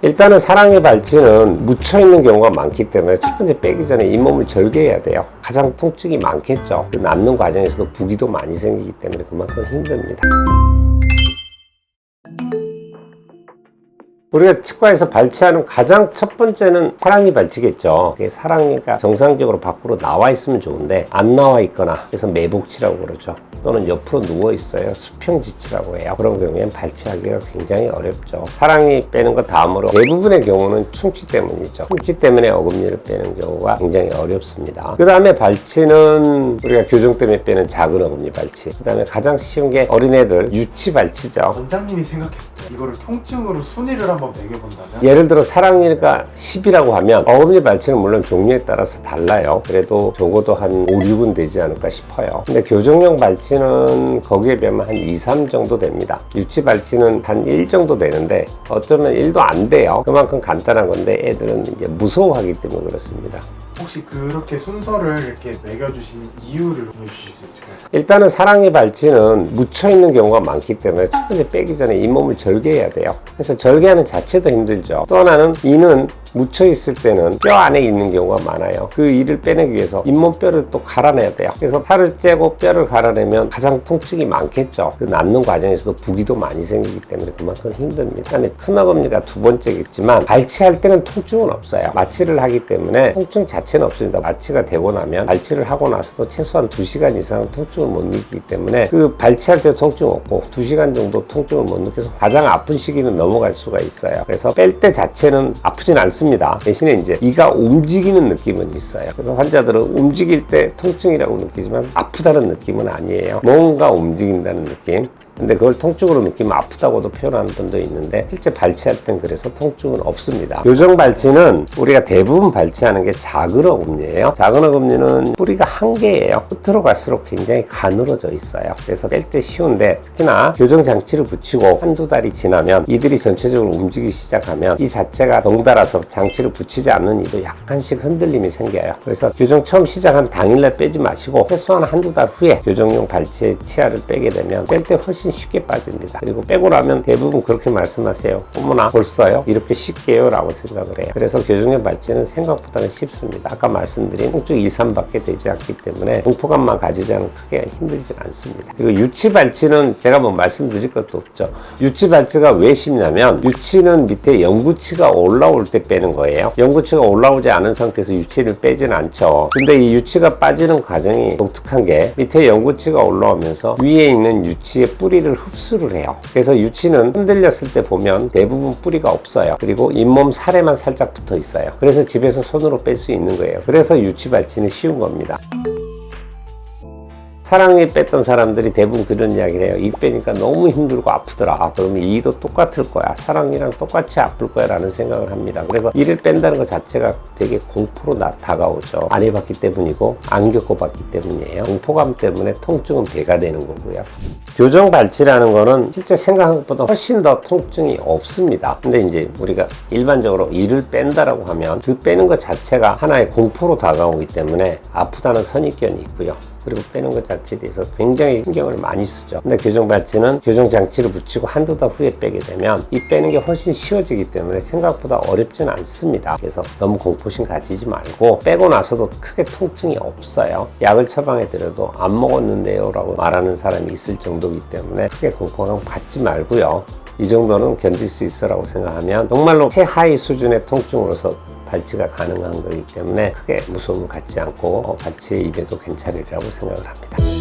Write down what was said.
일단은 사랑의 발치는 묻혀있는 경우가 많기 때문에 첫 번째 빼기 전에 잇몸을 절개해야 돼요. 가장 통증이 많겠죠. 그 낫는 과정에서도 부기도 많이 생기기 때문에 그만큼 힘듭니다. 우리가 치과에서 발치하는 가장 첫 번째는 사랑니 발치겠죠. 그게 사랑니가 정상적으로 밖으로 나와 있으면 좋은데 안 나와 있거나 그래서 매복치라고 그러죠. 또는 옆으로 누워 있어요. 수평지치라고 해요. 그런 경우에는 발치하기가 굉장히 어렵죠. 사랑니 빼는 것 다음으로 대부분의 경우는 충치 때문이죠. 충치 때문에 어금니를 빼는 경우가 굉장히 어렵습니다. 그 다음에 발치는 우리가 교정 때문에 빼는 작은 어금니 발치. 그 다음에 가장 쉬운 게 어린애들 유치 발치죠. 원장님이 생각했을 때 이거를 통증으로 순위를 한번 매겨본다면? 예를 들어 사랑니가 10이라고 하면 어금니 발치는 물론 종류에 따라서 달라요. 그래도 적어도 한 5, 6은 되지 않을까 싶어요. 근데 교정용 발치는 거기에 비하면 한 2, 3 정도 됩니다. 유치 발치는 한 1 정도 되는데 어쩌면 1도 안 돼요. 그만큼 간단한 건데 애들은 이제 무서워하기 때문에 그렇습니다. 혹시 그렇게 순서를 이렇게 매겨주신 이유를 보여주실 수 있을까요? 일단은 사랑니 발치는 묻혀있는 경우가 많기 때문에 첫 번째 빼기 전에 잇몸을 절개해야 돼요. 그래서 절개하는 자체도 힘들죠. 또 하나는 이는 묻혀있을 때는 뼈 안에 있는 경우가 많아요. 그 이를 빼내기 위해서 잇몸뼈를 또 갈아내야 돼요. 그래서 살을 째고 뼈를 갈아내면 가장 통증이 많겠죠. 그 낫는 과정에서도 부기도 많이 생기기 때문에 그만큼 힘듭니다. 그다음에 큰 어금니가 두 번째겠지만 발치할 때는 통증은 없어요. 마취를 하기 때문에 통증 자체는 없습니다. 마취가 되고 나면 발치를 하고 나서도 최소한 2시간 이상은 통증을 못 느끼기 때문에 그 발치할 때 통증 없고 2시간 정도 통증을 못 느껴서 가장 아픈 시기는 넘어갈 수가 있어요. 그래서 뺄 때 자체는 아프진 않습니다. 대신에 이제 이가 움직이는 느낌은 있어요. 그래서 환자들은 움직일 때 통증이라고 느끼지만 아프다는 느낌은 아니에요. 뭔가 움직인다는 느낌. 근데 그걸 통증으로 느끼면 아프다고도 표현하는 분도 있는데 실제 발치할 땐 그래서 통증은 없습니다. 교정 발치는 우리가 대부분 발치하는 게 작은 어금니예요. 작은 어금니는 뿌리가 한 개예요. 끝으로 갈수록 굉장히 가늘어져 있어요. 그래서 뺄 때 쉬운데 특히나 교정 장치를 붙이고 한두 달이 지나면 이들이 전체적으로 움직이기 시작하면 이 자체가 덩달아서 장치를 붙이지 않는 이도 약간씩 흔들림이 생겨요. 그래서 교정 처음 시작한 당일날 빼지 마시고 최소한 한두 달 후에 교정용 발치의 치아를 빼게 되면 뺄 때 훨씬 쉽게 빠집니다. 그리고 빼고 나면 대부분 그렇게 말씀하세요. 어머나 벌써요? 이렇게 쉽게요? 라고 생각을 해요. 그래서 교정용 발치는 생각보다는 쉽습니다. 아까 말씀드린 통증 2, 3밖에 되지 않기 때문에 공포감만 가지지 않으면 크게 힘들진 않습니다. 그리고 유치 발치는 제가 뭐 말씀드릴 것도 없죠. 유치 발치가 왜 쉽냐면 유치는 밑에 영구치가 올라올 때 빼는 거예요. 영구치가 올라오지 않은 상태에서 유치를 빼지는 않죠. 근데 이 유치가 빠지는 과정이 독특한 게 밑에 영구치가 올라오면서 위에 있는 유치의 뿌리를 흡수를 해요. 그래서 유치는 흔들렸을 때 보면 대부분 뿌리가 없어요. 그리고 잇몸 살에만 살짝 붙어 있어요. 그래서 집에서 손으로 뺄 수 있는 거예요. 그래서 유치 발치는 쉬운 겁니다. 사랑니 뺐던 사람들이 대부분 그런 이야기를 해요. 이 빼니까 너무 힘들고 아프더라. 그러면 이도 똑같을 거야. 사랑니랑 똑같이 아플 거야 라는 생각을 합니다. 그래서 이를 뺀다는 것 자체가 되게 공포로 다가오죠. 안 해봤기 때문이고 안 겪어봤기 때문이에요. 공포감 때문에 통증은 배가 되는 거고요. 교정 발치라는 거는 실제 생각한 것보다 훨씬 더 통증이 없습니다. 근데 이제 우리가 일반적으로 이를 뺀다라고 하면 그 빼는 것 자체가 하나의 공포로 다가오기 때문에 아프다는 선입견이 있고요. 그리고 빼는 것 자체에 대해서 굉장히 신경을 많이 쓰죠. 근데 교정 발치는 교정 장치를 붙이고 한두 달 후에 빼게 되면 이 빼는 게 훨씬 쉬워지기 때문에 생각보다 어렵진 않습니다. 그래서 너무 공포심 가지지 말고 빼고 나서도 크게 통증이 없어요. 약을 처방해 드려도 안 먹었는데요 라고 말하는 사람이 있을 정도이기 때문에 크게 공포감 갖지 말고요. 이 정도는 견딜 수 있어 라고 생각하면 정말로 최하위 수준의 통증으로서 발치가 가능한 거기 때문에 크게 무서움을 갖지 않고 발치에 입에도 괜찮으리라고 생각을 합니다.